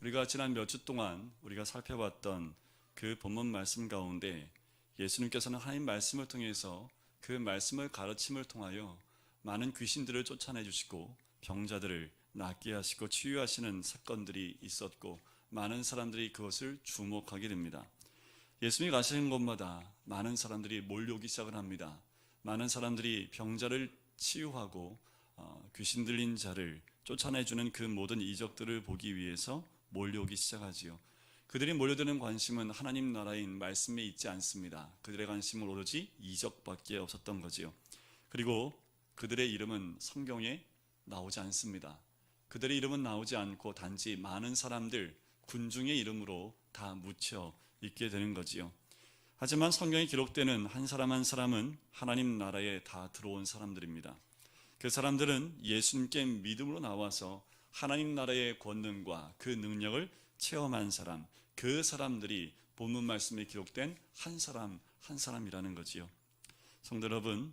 우리가 지난 몇 주 동안 우리가 살펴봤던 그 본문 말씀 가운데 예수님께서는 하나님 말씀을 통해서 그 말씀을 가르침을 통하여 많은 귀신들을 쫓아내 주시고 병자들을 낫게 하시고 치유하시는 사건들이 있었고 많은 사람들이 그것을 주목하게 됩니다. 예수님이 가시는 곳마다 많은 사람들이 몰려오기 시작을 합니다. 많은 사람들이 병자를 치유하고 귀신 들린 자를 쫓아내주는 그 모든 이적들을 보기 위해서 몰려오기 시작하지요. 그들이 몰려드는 관심은 하나님 나라인 말씀에 있지 않습니다. 그들의 관심은 오로지 이적밖에 없었던 거지요. 그리고 그들의 이름은 성경에 나오지 않습니다. 그들의 이름은 나오지 않고 단지 많은 사람들, 군중의 이름으로 다 묻혀 있게 되는 거지요. 하지만 성경에 기록되는 한 사람 한 사람은 하나님 나라에 다 들어온 사람들입니다. 그 사람들은 예수님께 믿음으로 나와서 하나님 나라의 권능과 그 능력을 체험한 사람, 그 사람들이 본문 말씀에 기록된 한 사람 한 사람이라는 거지요. 성도 여러분,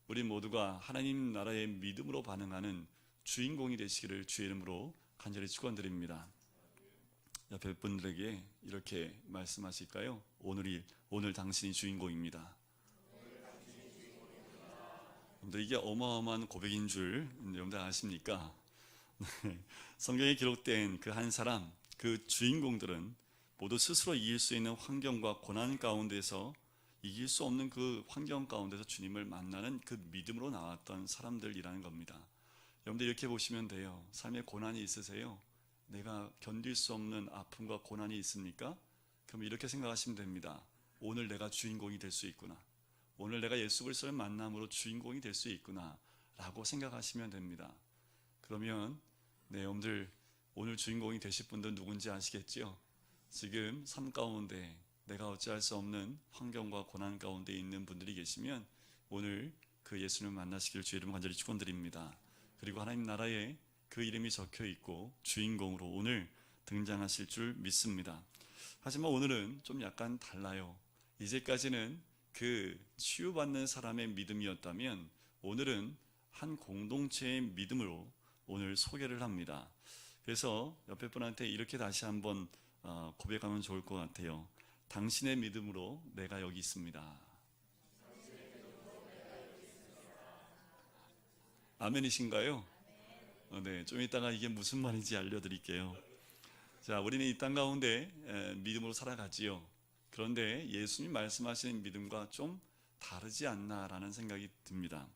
우리 모두가 하나님 나라의 믿음으로 반응하는 주인공이 되시기를 주의 이름으로 간절히 축원드립니다. 옆에 분들에게 이렇게 말씀하실까요? 오늘 당신이 주인공입니다. 여러분들, 이게 어마어마한 고백인 줄 여러분들 아십니까? 성경에 기록된 그 한 사람, 그 주인공들은 모두 스스로 이길 수 있는 환경과 고난 가운데서 이길 수 없는 그 환경 가운데서 주님을 만나는 그 믿음으로 나왔던 사람들이라는 겁니다. 여러분들 이렇게 보시면 돼요. 삶에 고난이 있으세요? 내가 견딜 수 없는 아픔과 고난이 있습니까? 그럼 이렇게 생각하시면 됩니다. 오늘 내가 주인공이 될 수 있구나. 오늘 내가 예수 그리스도를 만남으로 주인공이 될 수 있구나 라고 생각하시면 됩니다. 그러면 여러분들 오늘 주인공이 되실 분들 누군지 아시겠죠? 지금 삶 가운데 내가 어찌할 수 없는 환경과 고난 가운데 있는 분들이 계시면 오늘 그 예수님을 만나시기를 주의 이름으로 간절히 축원드립니다. 그리고 하나님 나라에 그 이름이 적혀 있고 주인공으로 오늘 등장하실 줄 믿습니다. 하지만 오늘은 좀 약간 달라요. 이제까지는 그 치유받는 사람의 믿음이었다면 오늘은 한 공동체의 믿음으로 오늘 소개를 합니다. 그래서 옆에 분한테 이렇게 다시 한번 고백하면 좋을 것 같아요. 당신의 믿음으로 내가 여기 있습니다. 아멘이신가요? 네, 좀 이따가 이게 무슨 말인지 알려드릴게요. 자, 우리는 이 땅 가운데 믿음으로 살아가지요. 그런데 예수님 말씀하시는 믿음과 좀 다르지 않나라는 생각이 듭니다.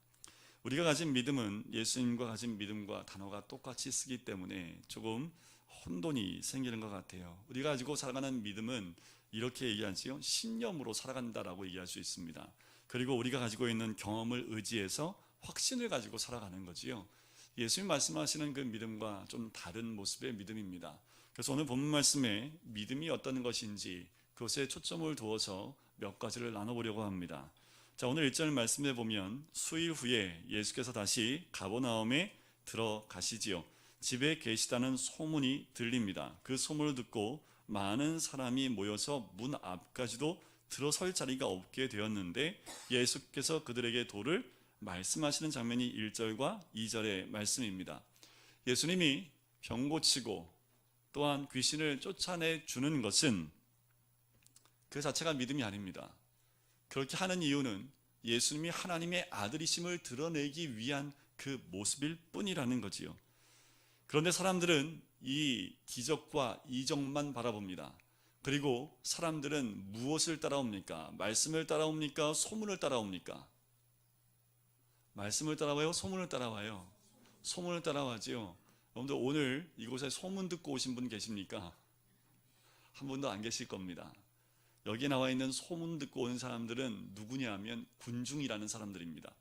우리가 가진 믿음은 예수님과 가진 믿음과 단어가 똑같이 쓰기 때문에 조금 혼돈이 생기는 것 같아요. 우리가 가지고 살아가는 믿음은 이렇게 얘기하지요. 신념으로 살아간다라고 얘기할 수 있습니다. 그리고 우리가 가지고 있는 경험을 의지해서 확신을 가지고 살아가는 거지요. 예수님 말씀하시는 그 믿음과 좀 다른 모습의 믿음입니다. 그래서 오늘 본문 말씀에 믿음이 어떤 것인지 그것에 초점을 두어서 몇 가지를 나눠보려고 합니다. 자, 오늘 1절 말씀에 보면 수일 후에 예수께서 다시 가버나움에 들어가시지요. 집에 계시다는 소문이 들립니다. 그 소문을 듣고 많은 사람이 모여서 문 앞까지도 들어설 자리가 없게 되었는데 예수께서 그들에게 도를 말씀하시는 장면이 1절과 2절의 말씀입니다. 예수님이 병 고치고 또한 귀신을 쫓아내 주는 것은 그 자체가 믿음이 아닙니다. 그렇게 하는 이유는 예수님이 하나님의 아들이심을 드러내기 위한 그 모습일 뿐이라는 거지요. 그런데 사람들은 이 기적과 이적만 바라봅니다. 그리고 사람들은 무엇을 따라옵니까? 말씀을 따라옵니까? 소문을 따라옵니까? 말씀을 따라와요? 소문을 따라와요? 소문을 따라와지요. 여러분들 오늘 이곳에 소문 듣고 오신 분 계십니까? 한 분도 안 계실 겁니다. 여기 나와 있는 소문 듣고 오는 사람들은 누구냐 하면 군중이라는 사람들입니다.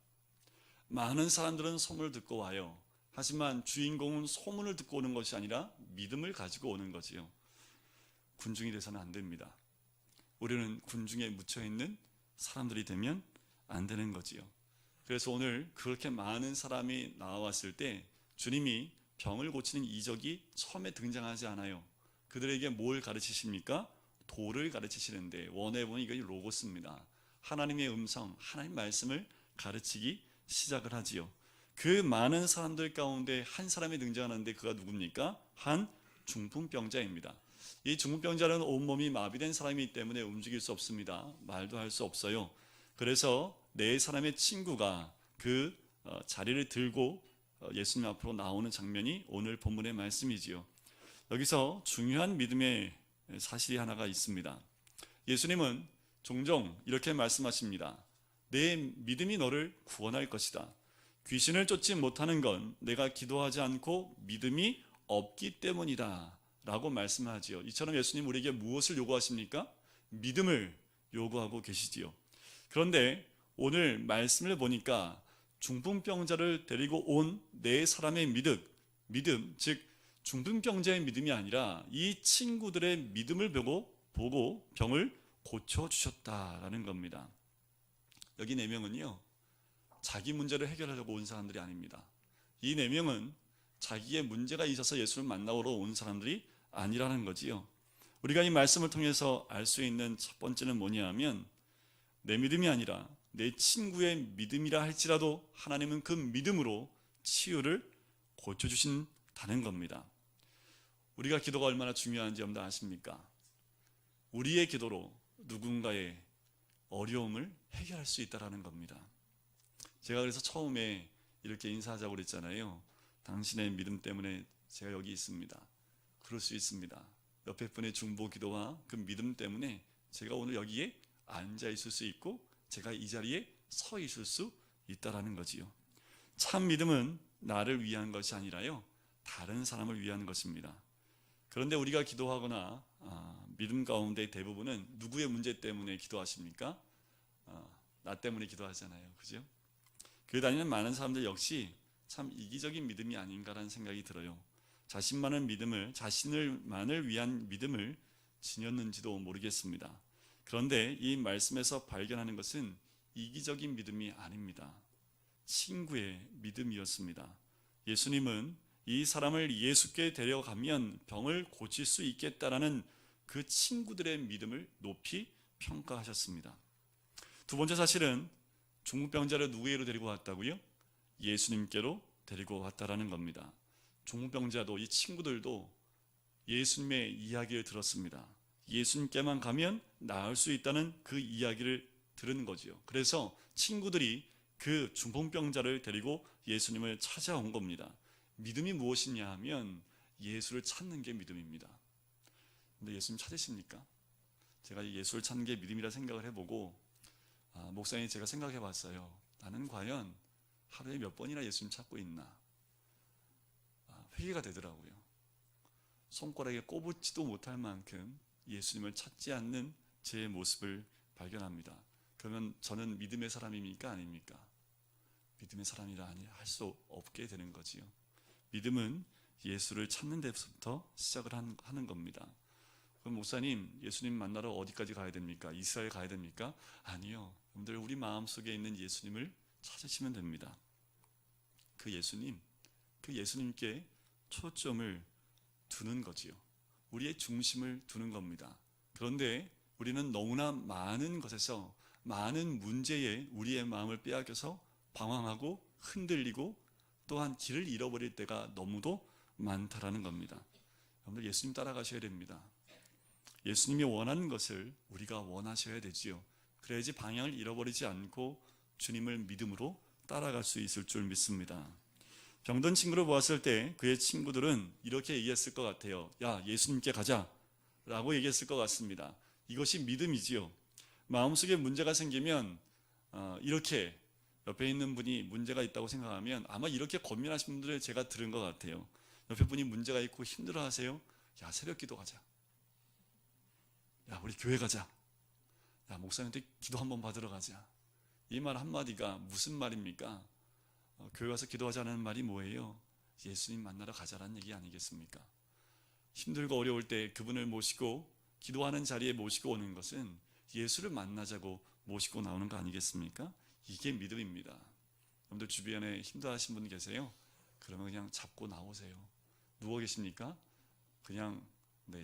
많은 사람들은 소문을 듣고 와요. 하지만 주인공은 소문을 듣고 오는 것이 아니라 믿음을 가지고 오는 거지요. 군중이 돼서는 안 됩니다. 우리는 군중에 묻혀있는 사람들이 되면 안 되는 거지요. 그래서 오늘 그렇게 많은 사람이 나왔을 때 주님이 병을 고치는 이적이 처음에 등장하지 않아요. 그들에게 뭘 가르치십니까? 도를 가르치시는데, 원어에 보면 이건 로고스입니다. 하나님의 음성, 하나님 말씀을 가르치기 시작을 하지요. 그 많은 사람들 가운데 한 사람이 등장하는데 그가 누굽니까? 한 중풍병자입니다. 이 중풍병자는 온몸이 마비된 사람이기 때문에 움직일 수 없습니다. 말도 할 수 없어요. 그래서 네 사람의 친구가 그 자리를 들고 예수님 앞으로 나오는 장면이 오늘 본문의 말씀이지요. 여기서 중요한 믿음의 사실이 하나가 있습니다. 예수님은 종종 이렇게 말씀하십니다. 내 믿음이 너를 구원할 것이다. 귀신을 쫓지 못하는 건 내가 기도하지 않고 믿음이 없기 때문이다 라고 말씀하지요. 이처럼 예수님 우리에게 무엇을 요구하십니까? 믿음을 요구하고 계시지요. 그런데 오늘 말씀을 보니까 중풍병자를 데리고 온 네 사람의 믿음, 즉 중풍병자의 믿음이 아니라 이 친구들의 믿음을 보고 병을 고쳐주셨다라는 겁니다. 여기 네 명은요, 자기 문제를 해결하려고 온 사람들이 아닙니다. 이 네 명은 자기의 문제가 있어서 예수를 만나러 온 사람들이 아니라는 거지요. 우리가 이 말씀을 통해서 알 수 있는 첫 번째는 뭐냐 하면, 내 믿음이 아니라 내 친구의 믿음이라 할지라도 하나님은 그 믿음으로 치유를 고쳐주신다는 겁니다. 우리가 기도가 얼마나 중요한지 여러분들 아십니까? 우리의 기도로 누군가의 어려움을 해결할 수 있다는 겁니다. 제가 그래서 처음에 이렇게 인사하자고 그랬잖아요. 당신의 믿음 때문에 제가 여기 있습니다. 그럴 수 있습니다. 옆에 분의 중보 기도와 그 믿음 때문에 제가 오늘 여기에 앉아 있을 수 있고 제가 이 자리에 서 있을 수 있다라는 거지요. 참 믿음은 나를 위한 것이 아니라요, 다른 사람을 위한 것입니다. 그런데 우리가 기도하거나 믿음 가운데 대부분은 누구의 문제 때문에 기도하십니까? 나 때문에 기도하잖아요. 그죠? 교회 다니는 많은 사람들 역시 참 이기적인 믿음이 아닌가라는 생각이 들어요. 자신을만을 위한 믿음을 지녔는지도 모르겠습니다. 그런데 이 말씀에서 발견하는 것은 이기적인 믿음이 아닙니다. 친구의 믿음이었습니다. 예수님은 이 사람을 예수께 데려가면 병을 고칠 수 있겠다라는 그 친구들의 믿음을 높이 평가하셨습니다. 두 번째 사실은 중풍병자를 누구에게로 데리고 왔다고요? 예수님께로 데리고 왔다라는 겁니다. 중풍병자도 이 친구들도 예수님의 이야기를 들었습니다. 예수님께만 가면 나을 수 있다는 그 이야기를 들은 거지요. 그래서 친구들이 그 중풍병자를 데리고 예수님을 찾아온 겁니다. 믿음이 무엇이냐 하면 예수를 찾는 게 믿음입니다. 근데 예수님 찾으십니까? 제가 예수를 찾는 게 믿음이라 생각을 해보고 목사님 제가 생각해 봤어요. 나는 과연 하루에 몇 번이나 예수님 찾고 있나? 회개가 되더라고요. 손가락에 꼽지도 못할 만큼 예수님을 찾지 않는 제 모습을 발견합니다. 그러면 저는 믿음의 사람입니까? 아닙니까? 믿음의 사람이라 할 수 없게 되는 거지요. 믿음은 예수를 찾는 데부터 시작을 하는 겁니다. 그럼 목사님, 예수님 만나러 어디까지 가야 됩니까? 이스라엘 가야 됩니까? 아니요. 여러분들 우리 마음속에 있는 예수님을 찾으시면 됩니다. 그 예수님께 초점을 두는 거지요. 우리의 중심을 두는 겁니다. 그런데 우리는 너무나 많은 것에서, 많은 문제에 우리의 마음을 빼앗겨서 방황하고 흔들리고 또한 길을 잃어버릴 때가 너무도 많다라는 겁니다. 여러분들 예수님 따라가셔야 됩니다. 예수님이 원하는 것을 우리가 원하셔야 되지요. 그래야지 방향을 잃어버리지 않고 주님을 믿음으로 따라갈 수 있을 줄 믿습니다. 병든 친구를 보았을 때 그의 친구들은 이렇게 얘기했을 것 같아요. 야, 예수님께 가자 라고 얘기했을 것 같습니다. 이것이 믿음이지요. 마음속에 문제가 생기면 이렇게 옆에 있는 분이 문제가 있다고 생각하면 아마 이렇게 고민하시는 분들을 제가 들은 것 같아요. 옆에 분이 문제가 있고 힘들어하세요. 야, 새벽 기도 가자. 야, 우리 교회 가자. 야, 목사님한테 기도 한번 받으러 가자. 이 말 한마디가 무슨 말입니까? 교회 가서 기도하자는 말이 뭐예요? 예수님 만나러 가자라는 얘기 아니겠습니까? 힘들고 어려울 때 그분을 모시고 기도하는 자리에 모시고 오는 것은 예수를 만나자고 모시고 나오는 거 아니겠습니까? 이게 믿음입니다. 여러분들 주변에 힘들어하신 분 계세요? 그러면 그냥 잡고 나오세요. 누워 계십니까? 그냥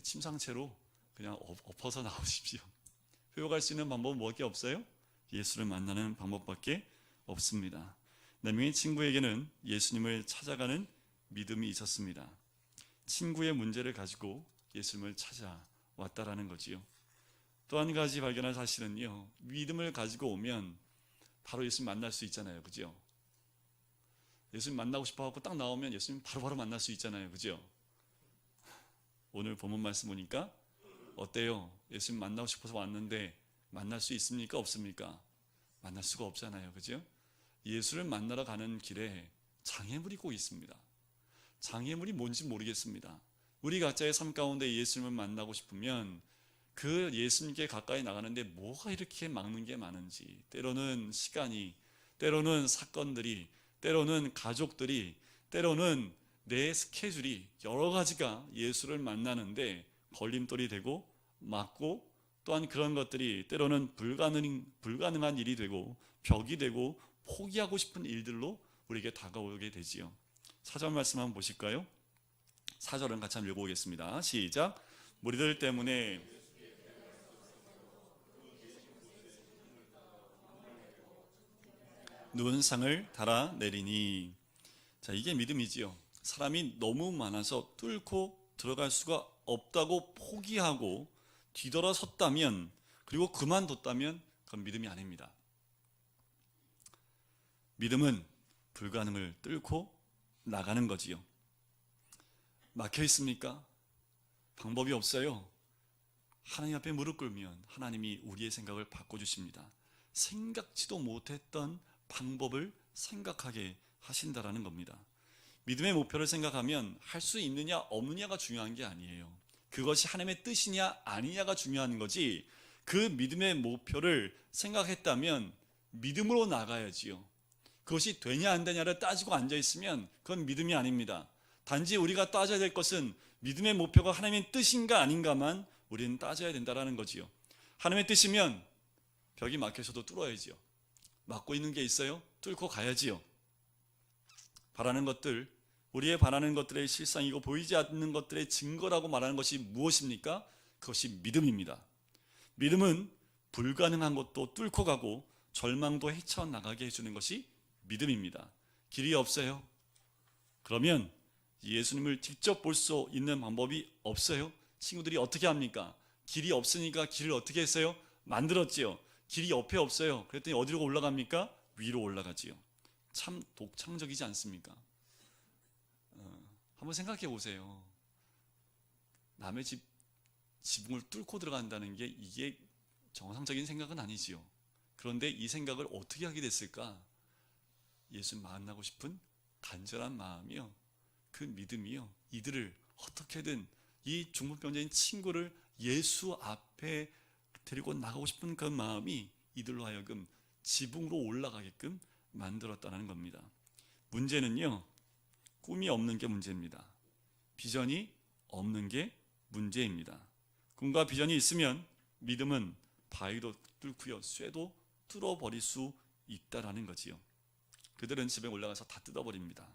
침상채로 그냥 엎어서 나오십시오. 회복할 수 있는 방법은 뭐밖에 없어요? 예수를 만나는 방법밖에 없습니다. 4명의 친구에게는 예수님을 찾아가는 믿음이 있었습니다. 친구의 문제를 가지고 예수님을 찾아왔다라는 거지요. 또 한 가지 발견할 사실은요, 믿음을 가지고 오면 바로 예수님 만날 수 있잖아요. 그죠? 예수님 만나고 싶어갖고 딱 나오면 예수님 바로 만날 수 있잖아요. 그죠? 오늘 본문 말씀 보니까 어때요? 예수님 만나고 싶어서 왔는데 만날 수 있습니까? 없습니까? 만날 수가 없잖아요. 그죠? 예수를 만나러 가는 길에 장애물이 꼭 있습니다. 장애물이 뭔지 모르겠습니다. 우리 각자의 삶 가운데 예수님을 만나고 싶으면 그 예수님께 가까이 나가는데 뭐가 이렇게 막는 게 많은지, 때로는 시간이, 때로는 사건들이, 때로는 가족들이, 때로는 내 스케줄이, 여러 가지가 예수를 만나는데 걸림돌이 되고 막고, 또한 그런 것들이 때로는 불가능한 일이 되고 벽이 되고 포기하고 싶은 일들로 우리에게 다가오게 되지요. 4절 말씀 한번 보실까요? 4절은 같이 한번 읽어보겠습니다. 시작. 무리들 때문에 눈상을 달아내리니. 자, 이게 믿음이지요. 사람이 너무 많아서 뚫고 들어갈 수가 없다고 포기하고 뒤돌아섰다면, 그리고 그만뒀다면 그건 믿음이 아닙니다. 믿음은 불가능을 뚫고 나가는 거지요. 막혀 있습니까? 방법이 없어요. 하나님 앞에 무릎 꿇으면 하나님이 우리의 생각을 바꿔주십니다. 생각지도 못했던 방법을 생각하게 하신다라는 겁니다. 믿음의 목표를 생각하면 할 수 있느냐 없느냐가 중요한 게 아니에요. 그것이 하나님의 뜻이냐 아니냐가 중요한 거지, 그 믿음의 목표를 생각했다면 믿음으로 나가야지요. 그것이 되냐 안 되냐를 따지고 앉아있으면 그건 믿음이 아닙니다. 단지 우리가 따져야 될 것은 믿음의 목표가 하나님의 뜻인가 아닌가만 우리는 따져야 된다는 거지요. 하나님의 뜻이면 벽이 막혀서도 뚫어야지요. 막고 있는 게 있어요? 뚫고 가야지요. 바라는 것들, 우리의 바라는 것들의 실상이고 보이지 않는 것들의 증거라고 말하는 것이 무엇입니까? 그것이 믿음입니다. 믿음은 불가능한 것도 뚫고 가고 절망도 헤쳐나가게 해주는 것이 믿음입니다. 길이 없어요? 그러면 예수님을 직접 볼 수 있는 방법이 없어요? 친구들이 어떻게 합니까? 길이 없으니까 길을 어떻게 했어요? 만들었지요. 길이 옆에 없어요. 그랬더니 어디로 올라갑니까? 위로 올라가지요. 참 독창적이지 않습니까? 한번 생각해 보세요. 남의 집 지붕을 뚫고 들어간다는 게 이게 정상적인 생각은 아니지요. 그런데 이 생각을 어떻게 하게 됐을까? 예수 만나고 싶은 간절한 마음이요, 그 믿음이요, 이들을 어떻게든 이 중풍병자인 친구를 예수 앞에 데리고 나가고 싶은 그 마음이 이들로 하여금 지붕으로 올라가게끔 만들었다는 겁니다. 문제는요, 꿈이 없는 게 문제입니다. 비전이 없는 게 문제입니다. 꿈과 비전이 있으면 믿음은 바위도 뚫고요, 쇠도 뚫어버릴 수 있다라는 거지요. 그들은 집에 올라가서 다 뜯어버립니다.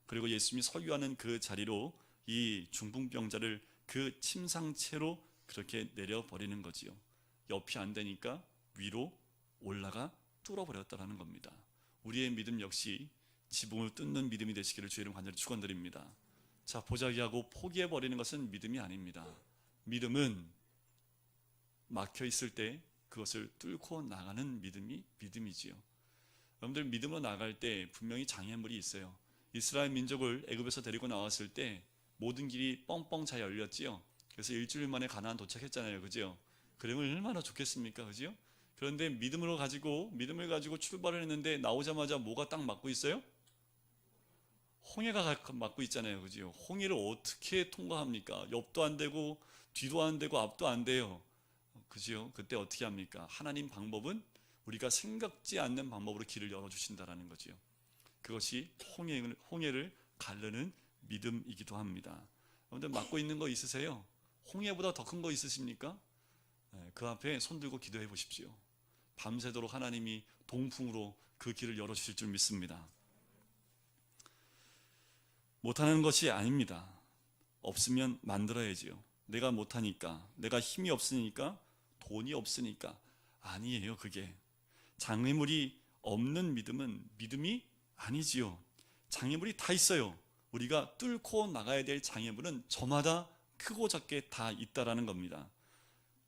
그리고 예수님이 설교하는 그 자리로 이 중풍병자를 그 침상채로 그렇게 내려버리는 거지요. 옆이 안 되니까 위로 올라가 뚫어버렸다는 겁니다. 우리의 믿음 역시 지붕을 뚫는 믿음이 되시기를 주의 이름 간절히 축원드립니다. 자, 보자기하고 포기해버리는 것은 믿음이 아닙니다. 믿음은 막혀 있을 때 그것을 뚫고 나가는 믿음이 믿음이지요. 여러분들, 믿음으로 나갈 때 분명히 장애물이 있어요. 이스라엘 민족을 애굽에서 데리고 나왔을 때 모든 길이 뻥뻥 잘 열렸지요. 그래서 일주일 만에 가나안 도착했잖아요. 그죠? 그러면 얼마나 좋겠습니까? 그죠? 그런데 믿음을 가지고 출발을 했는데 나오자마자 뭐가 딱 막고 있어요? 홍해가 막고 있잖아요. 그죠? 홍해를 어떻게 통과합니까? 옆도 안 되고 뒤도 안 되고 앞도 안 돼요. 그죠? 그때 어떻게 합니까? 하나님 방법은 우리가 생각지 않는 방법으로 길을 열어주신다라는 거죠. 그것이 홍해를 가르는 믿음이기도 합니다. 여러분들, 막고 있는 거 있으세요? 홍해보다 더 큰 거 있으십니까? 그 앞에 손들고 기도해 보십시오. 밤새도록 하나님이 동풍으로 그 길을 열어주실 줄 믿습니다. 못하는 것이 아닙니다. 없으면 만들어야지요. 내가 못하니까, 내가 힘이 없으니까, 돈이 없으니까. 아니에요. 그게 장애물이 없는 믿음은 믿음이 아니지요. 장애물이 다 있어요. 우리가 뚫고 나가야 될 장애물은 저마다 크고 작게 다 있다라는 겁니다.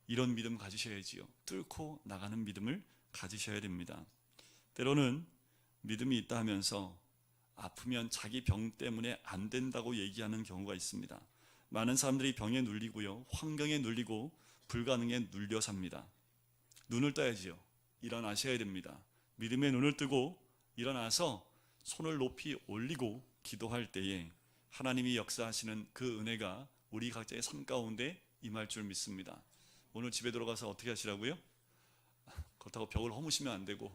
이런 믿음 가지셔야지요. 뚫고 나가는 믿음을 가지셔야 됩니다. 때로는 믿음이 있다 하면서 아프면 자기 병 때문에 안 된다고 얘기하는 경우가 있습니다. 많은 사람들이 병에 눌리고요, 환경에 눌리고 불가능에 눌려 삽니다. 눈을 떠야지요. 일어나셔야 됩니다. 믿음의 눈을 뜨고 일어나서 손을 높이 올리고 기도할 때에 하나님이 역사하시는 그 은혜가 우리 각자의 삶 가운데 임할 줄 믿습니다. 오늘 집에 들어가서 어떻게 하시라고요? 그렇다고 벽을 허무시면 안 되고,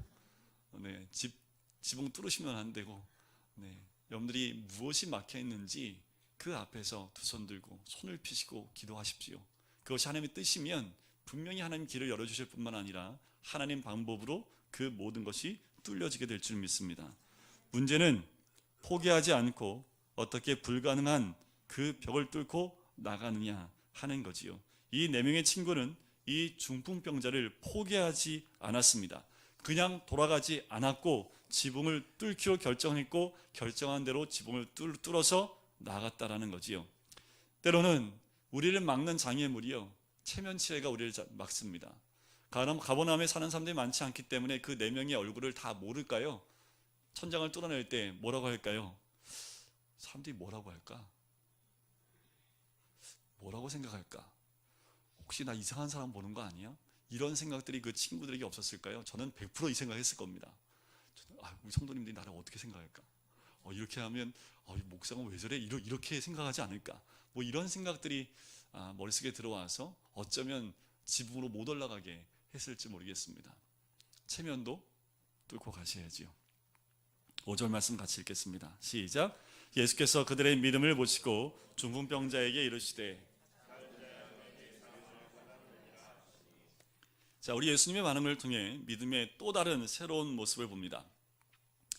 지붕 뚫으시면 안 되고, 여러분들이 무엇이 막혀 있는지 그 앞에서 두 손 들고 손을 펴시고 기도하십시오. 그것이 하나님의 뜻이면 분명히 하나님 길을 열어주실 뿐만 아니라 하나님 방법으로 그 모든 것이 뚫려지게 될 줄 믿습니다. 문제는 포기하지 않고 어떻게 불가능한 그 벽을 뚫고 나가느냐 하는 거지요. 이 4명의 친구는 이 중풍병자를 포기하지 않았습니다. 그냥 돌아가지 않았고 지붕을 뚫기로 결정했고 결정한 대로 지붕을 뚫어서 나갔다라는 거지요. 때로는 우리를 막는 장애물이요, 체면치레가 우리를 막습니다. 가버나움에 사는 사람들이 많지 않기 때문에 그 4명의 얼굴을 다 모를까요? 천장을 뚫어낼 때 뭐라고 할까요? 사람들이 뭐라고 할까? 뭐라고 생각할까? 혹시 나 이상한 사람 보는 거 아니야? 이런 생각들이 그 친구들에게 없었을까요? 저는 100% 이 생각했을 겁니다. 우리 성도님들이 나를 어떻게 생각할까? 이렇게 하면 이 목사가 왜 저래? 이렇게 생각하지 않을까? 이런 생각들이 머릿속에 들어와서 어쩌면 지붕으로 못 올라가게 했을지 모르겠습니다. 체면도 뚫고 가셔야지요. 5절 말씀 같이 읽겠습니다. 시작. 예수께서 그들의 믿음을 보시고 중풍병자에게 이르시되. 자, 우리 예수님의 반응을 통해 믿음의 또 다른 새로운 모습을 봅니다.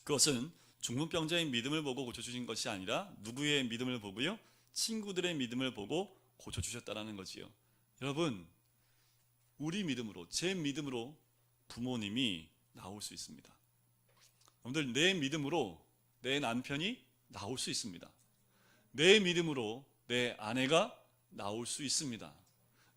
그것은 중풍병자의 믿음을 보고 고쳐주신 것이 아니라 누구의 믿음을 보고요? 친구들의 믿음을 보고 고쳐주셨다는 거지요. 여러분, 우리 믿음으로, 제 믿음으로 부모님이 나올 수 있습니다. 여러분들, 내 믿음으로 내 남편이 나올 수 있습니다. 내 믿음으로 내 아내가 나올 수 있습니다.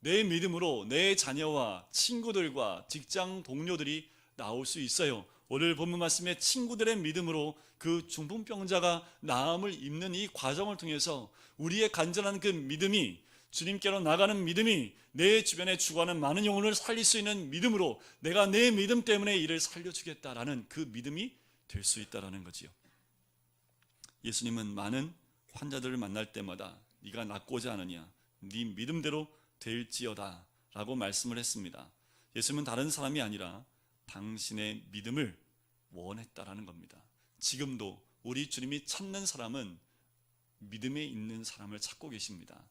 내 믿음으로 내 자녀와 친구들과 직장 동료들이 나올 수 있어요. 오늘 본문 말씀에 친구들의 믿음으로 그 중풍병자가 나음을 입는 이 과정을 통해서 우리의 간절한 그 믿음이, 주님께로 나가는 믿음이 내 주변에 죽어가는 많은 영혼을 살릴 수 있는 믿음으로 내가 내 믿음 때문에 이를 살려주겠다라는 그 믿음이 될 수 있다라는 거지요. 예수님은 많은 환자들을 만날 때마다 네가 낫고자 하느냐, 네 믿음대로 될지어다 라고 말씀을 했습니다. 예수님은 다른 사람이 아니라 당신의 믿음을 원했다라는 겁니다. 지금도 우리 주님이 찾는 사람은 믿음에 있는 사람을 찾고 계십니다.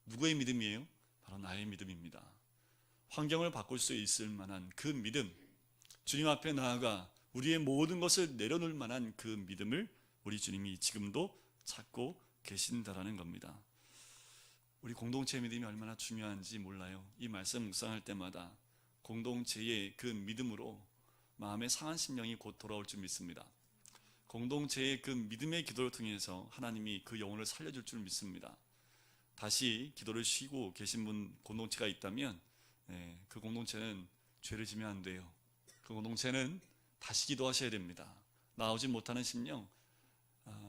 누구의 믿음이에요? 바로 나의 믿음입니다. 환경을 바꿀 수 있을 만한 그 믿음, 주님 앞에 나아가 우리의 모든 것을 내려놓을 만한 그 믿음을 우리 주님이 지금도 찾고 계신다라는 겁니다. 우리 공동체의 믿음이 얼마나 중요한지 몰라요. 이 말씀 묵상할 때마다 공동체의 그 믿음으로 마음의 상한 심령이 곧 돌아올 줄 믿습니다. 공동체의 그 믿음의 기도를 통해서 하나님이 그 영혼을 살려줄 줄 믿습니다. 다시 기도를 쉬고 계신 분 공동체가 있다면 그 공동체는 죄를 지면 안 돼요. 그 공동체는 다시 기도하셔야 됩니다. 나오지 못하는 심령,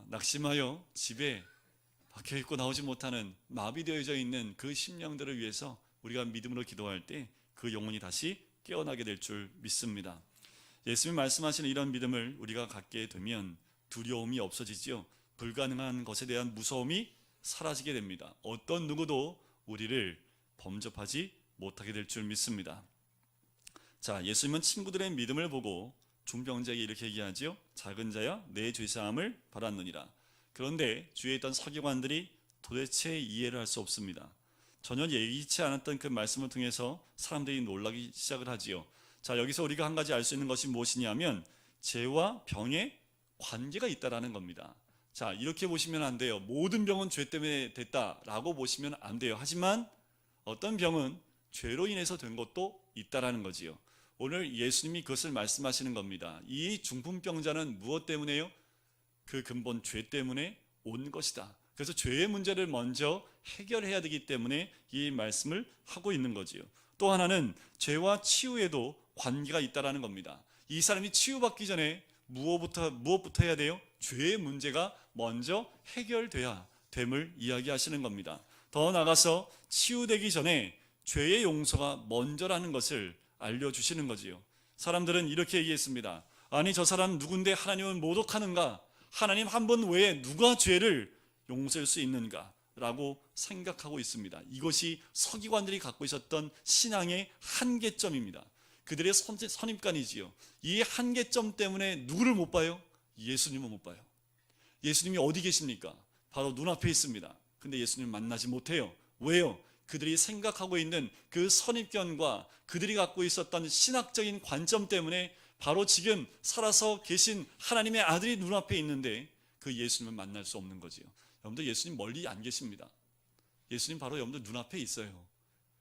낙심하여 집에 박혀있고 나오지 못하는 마비되어져 있는 그 심령들을 위해서 우리가 믿음으로 기도할 때 그 영혼이 다시 깨어나게 될 줄 믿습니다. 예수님이 말씀하시는 이런 믿음을 우리가 갖게 되면 두려움이 없어지지요. 불가능한 것에 대한 무서움이 사라지게 됩니다. 어떤 누구도 우리를 범접하지 못하게 될 줄 믿습니다. 자, 예수님은 친구들의 믿음을 보고 중병자에게 이렇게 얘기하지요. 작은 자야, 내 죄사함을 받았느니라. 그런데 주위에 있던 서기관들이 도대체 이해를 할 수 없습니다. 전혀 예기치 않았던 그 말씀을 통해서 사람들이 놀라기 시작을 하지요. 자, 여기서 우리가 한 가지 알 수 있는 것이 무엇이냐면 죄와 병에 관계가 있다라는 겁니다. 자, 이렇게 보시면 안 돼요. 모든 병은 죄 때문에 됐다라고 보시면 안 돼요. 하지만 어떤 병은 죄로 인해서 된 것도 있다라는 거지요. 오늘 예수님이 그것을 말씀하시는 겁니다. 이 중풍병자는 무엇 때문에요? 그 근본 죄 때문에 온 것이다. 그래서 죄의 문제를 먼저 해결해야 되기 때문에 이 말씀을 하고 있는 거지요. 또 하나는 죄와 치유에도 관계가 있다라는 겁니다. 이 사람이 치유받기 전에 무엇부터 해야 돼요? 죄의 문제가 먼저 해결돼야 됨을 이야기하시는 겁니다. 더 나아가서 치유되기 전에 죄의 용서가 먼저라는 것을 알려주시는 거지요. 사람들은 이렇게 얘기했습니다. 아니, 저 사람 누군데 하나님을 모독하는가? 하나님 한 분 외에 누가 죄를 용서할 수 있는가? 라고 생각하고 있습니다. 이것이 서기관들이 갖고 있었던 신앙의 한계점입니다. 그들의 선입관이지요. 이 한계점 때문에 누구를 못 봐요? 예수님을 못 봐요. 예수님이 어디 계십니까? 바로 눈앞에 있습니다. 근데 예수님을 만나지 못해요. 왜요? 그들이 생각하고 있는 그 선입견과 그들이 갖고 있었던 신학적인 관점 때문에 바로 지금 살아서 계신 하나님의 아들이 눈앞에 있는데 그 예수님을 만날 수 없는 거지요. 여러분들, 예수님 멀리 안 계십니다. 예수님 바로 여러분들 눈앞에 있어요.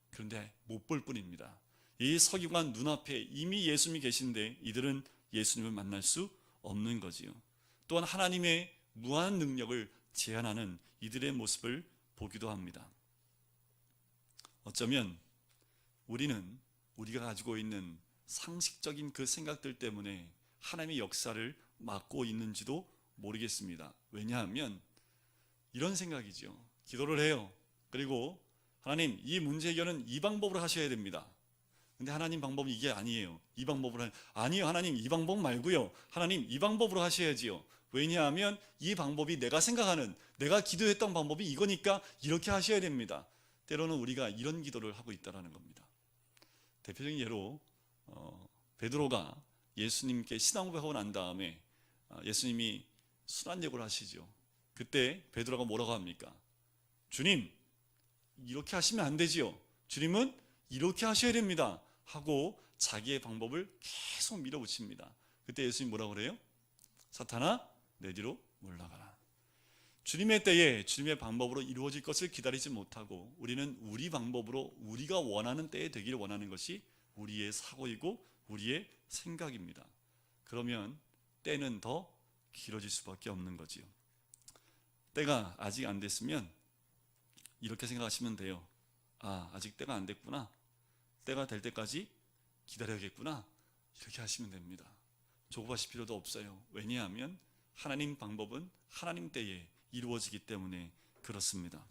그런데 못 볼 뿐입니다. 이 서기관 눈앞에 이미 예수님이 계신데 이들은 예수님을 만날 수 없는 거지요. 또한 하나님의 무한 능력을 제한하는 이들의 모습을 보기도 합니다. 어쩌면 우리는 우리가 가지고 있는 상식적인 그 생각들 때문에 하나님의 역사를 막고 있는지도 모르겠습니다. 왜냐하면 이런 생각이죠. 기도를 해요. 그리고 하나님, 이 문제 해결은 이 방법으로 하셔야 됩니다. 근데 하나님 방법은 이게 아니에요. 이 방법으로 아니요, 하나님 이 방법 말고요. 하나님 이 방법으로 하셔야지요. 왜냐하면 이 방법이 내가 생각하는, 내가 기도했던 방법이 이거니까 이렇게 하셔야 됩니다. 때로는 우리가 이런 기도를 하고 있다는 겁니다. 대표적인 예로 베드로가 예수님께 신앙고백하고 난 다음에 예수님이 순환예고를 하시죠. 그때 베드로가 뭐라고 합니까? 주님, 이렇게 하시면 안 되지요. 주님은 이렇게 하셔야 됩니다. 하고 자기의 방법을 계속 밀어붙입니다. 그때 예수님이 뭐라고 그래요? 사탄아, 내 뒤로 물러가라. 주님의 때에 주님의 방법으로 이루어질 것을 기다리지 못하고 우리는 우리 방법으로 우리가 원하는 때에 되기를 원하는 것이 우리의 사고이고 우리의 생각입니다. 그러면 때는 더 길어질 수밖에 없는 거지요. 때가 아직 안 됐으면 이렇게 생각하시면 돼요. 아직 때가 안 됐구나. 때가 될 때까지 기다려야겠구나. 이렇게 하시면 됩니다. 조급하실 필요도 없어요. 왜냐하면 하나님 방법은 하나님 때에 이루어지기 때문에 그렇습니다.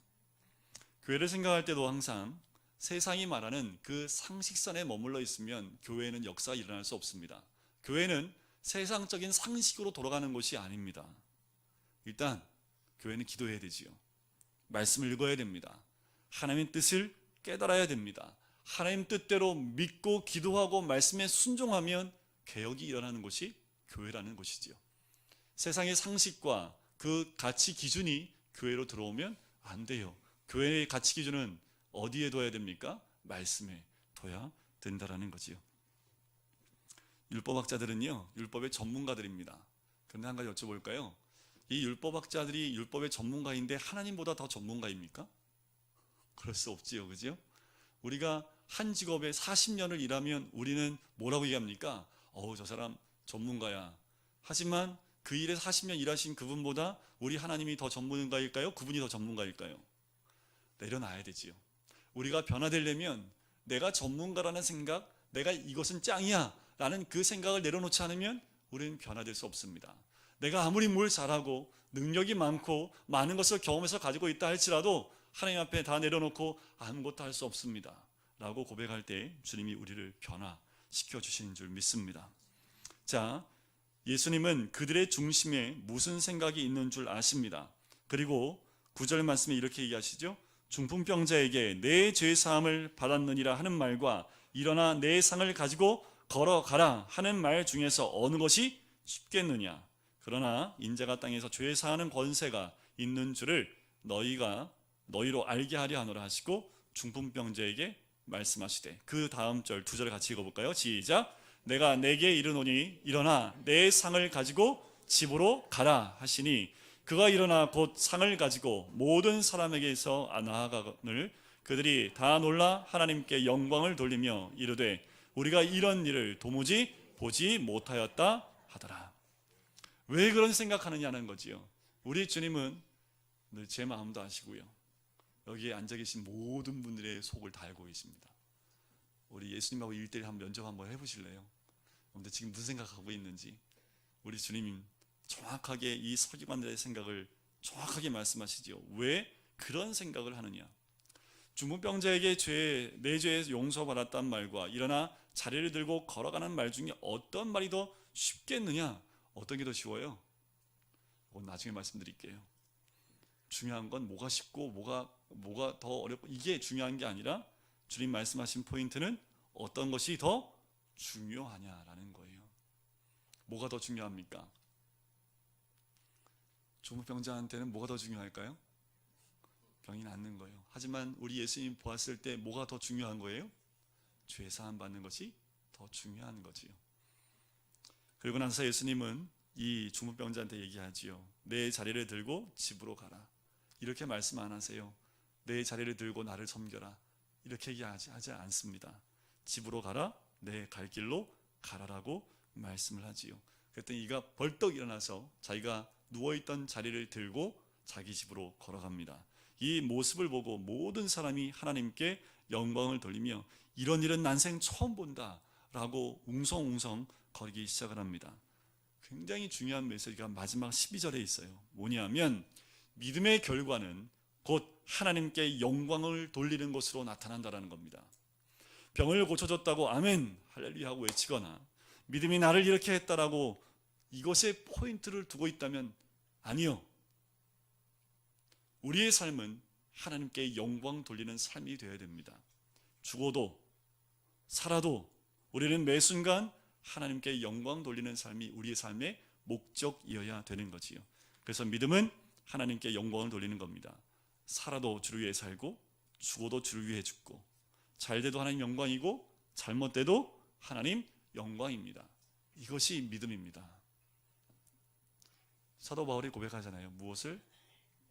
교회를 생각할 때도 항상 세상이 말하는 그 상식선에 머물러 있으면 교회에는 역사가 일어날 수 없습니다. 교회는 세상적인 상식으로 돌아가는 것이 아닙니다. 일단 교회는 기도해야 되지요. 말씀을 읽어야 됩니다. 하나님의 뜻을 깨달아야 됩니다. 하나님 뜻대로 믿고 기도하고 말씀에 순종하면 개혁이 일어나는 것이 교회라는 것이지요. 세상의 상식과 그 가치 기준이 교회로 들어오면 안 돼요. 교회의 가치 기준은 어디에 둬야 됩니까? 말씀에 둬야 된다라는 거지요. 율법학자들은요, 율법의 전문가들입니다. 그런데 한 가지 여쭤볼까요? 이 율법학자들이 율법의 전문가인데 하나님보다 더 전문가입니까? 그럴 수 없지요, 그죠? 우리가 한 직업에 40년을 일하면 우리는 뭐라고 얘기합니까? 저 사람 전문가야. 하지만 그 일에 40년 일하신 그분보다 우리 하나님이 더 전문가일까요? 그분이 더 전문가일까요? 내려놔야 되지요. 우리가 변화되려면 내가 전문가라는 생각, 내가 이것은 짱이야 라는 그 생각을 내려놓지 않으면 우리는 변화될 수 없습니다. 내가 아무리 뭘 잘하고 능력이 많고 많은 것을 경험해서 가지고 있다 할지라도 하나님 앞에 다 내려놓고 아무것도 할 수 없습니다 라고 고백할 때 주님이 우리를 변화시켜 주시는 줄 믿습니다. 자, 예수님은 그들의 중심에 무슨 생각이 있는 줄 아십니다. 그리고 9절 말씀에 이렇게 얘기하시죠. 중풍병자에게 내 죄사함을 받았느니라 하는 말과 일어나 내 상을 가지고 걸어가라 하는 말 중에서 어느 것이 쉽겠느냐. 그러나 인자가 땅에서 죄 사하는 권세가 있는 줄을 너희로 알게 하려 하노라 하시고 중풍병자에게 말씀하시되, 그 다음 절 2절 같이 읽어볼까요? 시작. 내가 내게 이르노니 일어나 내 상을 가지고 집으로 가라 하시니 그가 일어나 곧 상을 가지고 모든 사람에게서 나아가거늘 그들이 다 놀라 하나님께 영광을 돌리며 이르되 우리가 이런 일을 도무지 보지 못하였다 하더라. 왜 그런 생각하느냐는 거지요. 우리 주님은 늘 제 마음도 아시고요, 여기에 앉아 계신 모든 분들의 속을 다 알고 계십니다. 우리 예수님하고 1:1 한번 면접 한번 해보실래요? 근데 지금 무슨 생각하고 있는지 우리 주님이 정확하게 이 서기관들의 생각을 정확하게 말씀하시지요. 왜 그런 생각을 하느냐? 중풍병자에게 내 죄에 용서받았단 말과 일어나 자리를 들고 걸어가는 말 중에 어떤 말이 더 쉽겠느냐? 어떤 게 더 쉬워요? 그건 나중에 말씀드릴게요. 중요한 건 뭐가 쉽고 뭐가 더 어렵고 이게 중요한 게 아니라 주님 말씀하신 포인트는 어떤 것이 더 중요하냐라는 거예요. 뭐가 더 중요합니까? 중풍병자한테는 뭐가 더 중요할까요? 병이 낫는 거예요. 하지만 우리 예수님 보았을 때 뭐가 더 중요한 거예요? 죄 사함 받는 것이 더 중요한 거지요. 그리고 나서 예수님은 이 중풍병자한테 얘기하지요. 내 자리를 들고 집으로 가라. 이렇게 말씀 안 하세요. 내 자리를 들고 나를 섬겨라. 이렇게 얘기하지 않습니다. 집으로 가라. 내 갈 길로 가라라고 말씀을 하지요. 그랬더니 이가 벌떡 일어나서 자기가 누워있던 자리를 들고 자기 집으로 걸어갑니다. 이 모습을 보고 모든 사람이 하나님께 영광을 돌리며 이런 일은 난생 처음 본다 라고 웅성웅성 거리기 시작을 합니다. 굉장히 중요한 메시지가 마지막 12절에 있어요. 뭐냐면 믿음의 결과는 곧 하나님께 영광을 돌리는 것으로 나타난다는 겁니다. 병을 고쳐줬다고 아멘 할렐루야 하고 외치거나 믿음이 나를 이렇게 했다라고 이것에 포인트를 두고 있다면 아니요. 우리의 삶은 하나님께 영광 돌리는 삶이 되어야 됩니다. 죽어도 살아도 우리는 매 순간 하나님께 영광 돌리는 삶이 우리의 삶의 목적이어야 되는 거지요. 그래서 믿음은 하나님께 영광을 돌리는 겁니다. 살아도 주를 위해 살고 죽어도 주를 위해 죽고 잘 돼도 하나님 영광이고 잘못돼도 하나님 영광입니다. 이것이 믿음입니다. 사도 바울이 고백하잖아요. 무엇을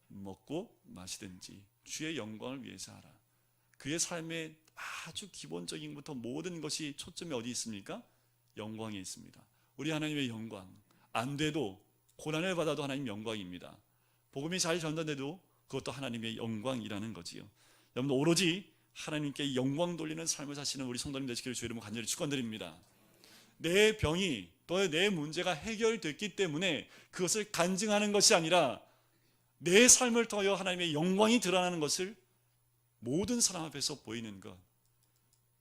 먹고 마시든지 주의 영광을 위해서 하라. 그의 삶의 아주 기본적인 부터 모든 것이 초점이 어디 있습니까? 영광에 있습니다. 우리 하나님의 영광. 안 돼도 고난을 받아도 하나님 영광입니다. 복음이 잘 전달돼도 그것도 하나님의 영광이라는 거지요. 여러분 오로지 하나님께 영광 돌리는 삶을 사시는 우리 성도님 되시기를 주의 이름으로 간절히 축원드립니다. 내 병이 또 내 문제가 해결됐기 때문에 그것을 간증하는 것이 아니라 내 삶을 통하여 하나님의 영광이 드러나는 것을 모든 사람 앞에서 보이는 것.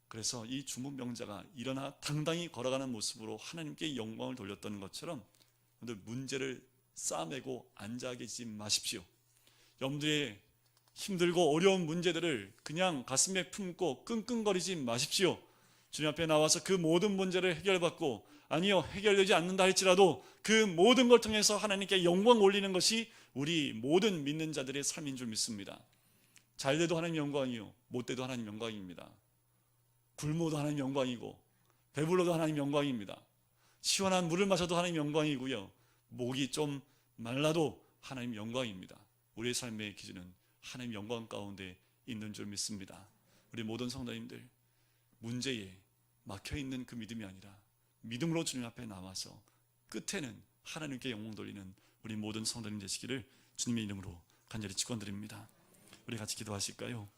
그래서 이 중풍병자가 일어나 당당히 걸어가는 모습으로 하나님께 영광을 돌렸던 것처럼 여러분들 문제를 싸매고 앉아 계시지 마십시오. 여러분들의 힘들고 어려운 문제들을 그냥 가슴에 품고 끙끙거리지 마십시오. 주님 앞에 나와서 그 모든 문제를 해결받고 아니요 해결되지 않는다 할지라도 그 모든 걸 통해서 하나님께 영광 올리는 것이 우리 모든 믿는 자들의 삶인 줄 믿습니다. 잘 돼도 하나님 영광이요 못 돼도 하나님 영광입니다. 굶어도 하나님 영광이고 배불러도 하나님 영광입니다. 시원한 물을 마셔도 하나님 영광이고요 목이 좀 말라도 하나님 영광입니다. 우리의 삶의 기준은 하나님 영광 가운데 있는 줄 믿습니다. 우리 모든 성도님들 문제에 막혀있는 그 믿음이 아니라 믿음으로 주님 앞에 나와서 끝에는 하나님께 영광 돌리는 우리 모든 성도님 되시기를 주님의 이름으로 간절히 축원드립니다. 우리 같이 기도하실까요?